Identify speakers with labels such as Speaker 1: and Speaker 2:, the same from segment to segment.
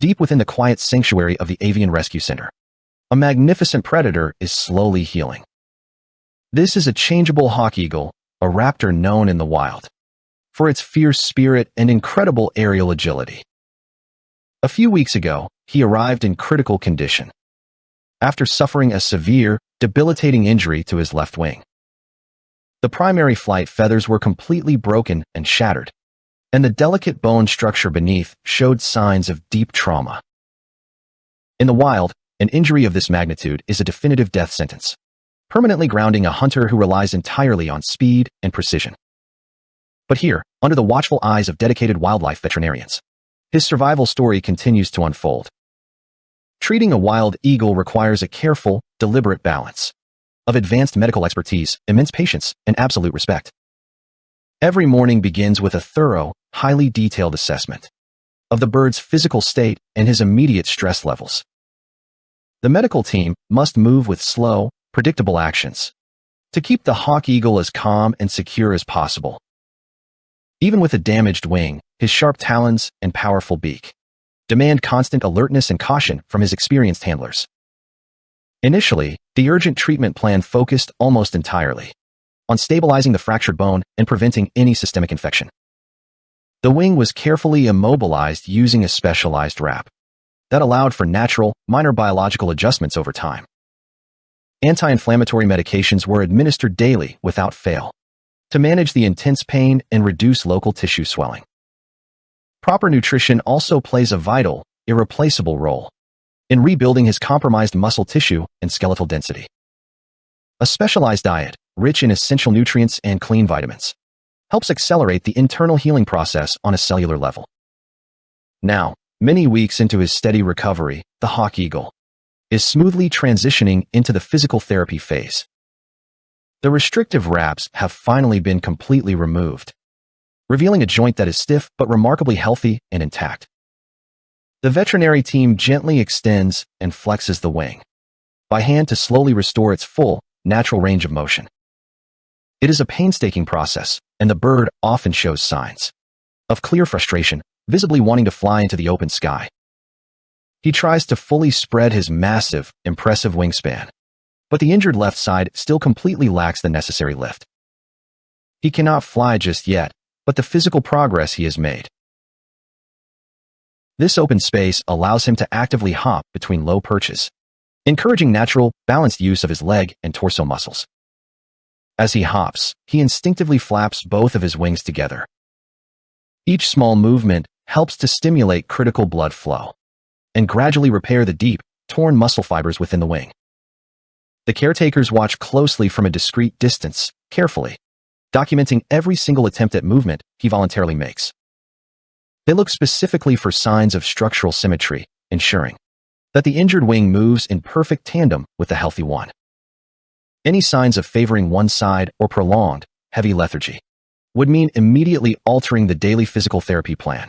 Speaker 1: deep within the quiet sanctuary of the Avian Rescue Center, a magnificent predator is slowly healing. This is a changeable hawk eagle, a raptor known in the wild for its fierce spirit and incredible aerial agility. A few weeks ago, he arrived in critical condition after suffering a severe, debilitating injury to his left wing. The primary flight feathers were completely broken and shattered, and the delicate bone structure beneath showed signs of deep trauma. In the wild, an injury of this magnitude is a definitive death sentence, permanently grounding a hunter who relies entirely on speed and precision. But here, under the watchful eyes of dedicated wildlife veterinarians, his survival story continues to unfold. Treating a wild eagle requires a careful, deliberate balance of advanced medical expertise, immense patience, and absolute respect. Every morning begins with a thorough, highly detailed assessment of the bird's physical state and his immediate stress levels. The medical team must move with slow, predictable actions to keep the hawk eagle as calm and secure as possible. Even with a damaged wing, his sharp talons and powerful beak demand constant alertness and caution from his experienced handlers. Initially, the urgent treatment plan focused almost entirely on stabilizing the fractured bone and preventing any systemic infection. The wing was carefully immobilized using a specialized wrap that allowed for natural, minor biological adjustments over time. Anti-inflammatory medications were administered daily without fail to manage the intense pain and reduce local tissue swelling. Proper nutrition also plays a vital, irreplaceable role in rebuilding his compromised muscle tissue and skeletal density. A specialized diet, rich in essential nutrients and clean vitamins, helps accelerate the internal healing process on a cellular level. Now, many weeks into his steady recovery, the hawk eagle is smoothly transitioning into the physical therapy phase. The restrictive wraps have finally been completely removed, revealing a joint that is stiff but remarkably healthy and intact. The veterinary team gently extends and flexes the wing by hand to slowly restore its full, natural range of motion. It is a painstaking process, and the bird often shows signs of clear frustration, visibly wanting to fly into the open sky. He tries to fully spread his massive, impressive wingspan, but the injured left side still completely lacks the necessary lift. He cannot fly just yet, but the physical progress he has made. This open space allows him to actively hop between low perches, encouraging natural, balanced use of his leg and torso muscles. As he hops, he instinctively flaps both of his wings together. Each small movement helps to stimulate critical blood flow and gradually repair the deep, torn muscle fibers within the wing. The caretakers watch closely from a discreet distance, carefully documenting every single attempt at movement he voluntarily makes. They look specifically for signs of structural symmetry, ensuring that the injured wing moves in perfect tandem with the healthy one. Any signs of favoring one side or prolonged, heavy lethargy would mean immediately altering the daily physical therapy plan.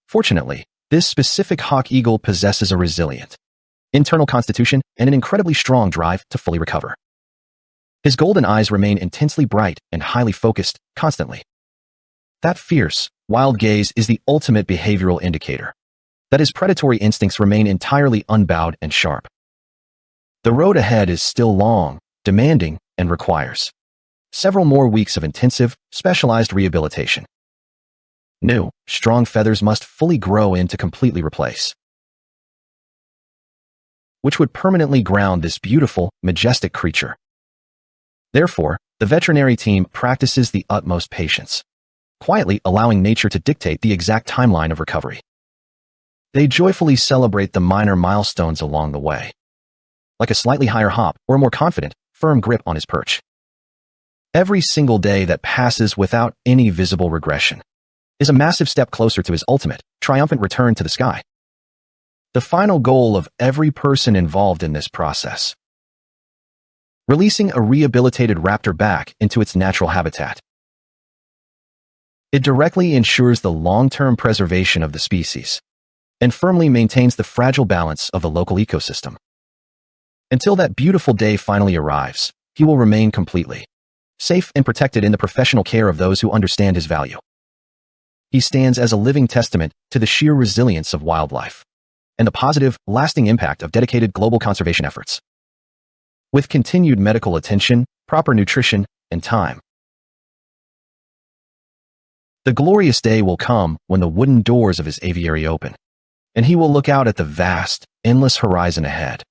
Speaker 1: Fortunately, this specific hawk eagle possesses a resilient internal constitution and an incredibly strong drive to fully recover. His golden eyes remain intensely bright and highly focused, constantly. That fierce, wild gaze is the ultimate behavioral indicator that his predatory instincts remain entirely unbowed and sharp. The road ahead is still long, demanding, and requires several more weeks of intensive, specialized rehabilitation. New, strong feathers must fully grow in to completely replace, which would permanently ground this beautiful, majestic creature. Therefore, the veterinary team practices the utmost patience, quietly allowing nature to dictate the exact timeline of recovery. They joyfully celebrate the minor milestones along the way, like a slightly higher hop or a more confident, firm grip on his perch. Every single day that passes without any visible regression is a massive step closer to his ultimate, triumphant return to the sky. The final goal of every person involved in this process: releasing a rehabilitated raptor back into its natural habitat. It directly ensures the long-term preservation of the species and firmly maintains the fragile balance of the local ecosystem. Until that beautiful day finally arrives, he will remain completely safe and protected in the professional care of those who understand his value. He stands as a living testament to the sheer resilience of wildlife and the positive, lasting impact of dedicated global conservation efforts. With continued medical attention, proper nutrition, and time, the glorious day will come when the wooden doors of his aviary open, and he will look out at the vast, endless horizon ahead.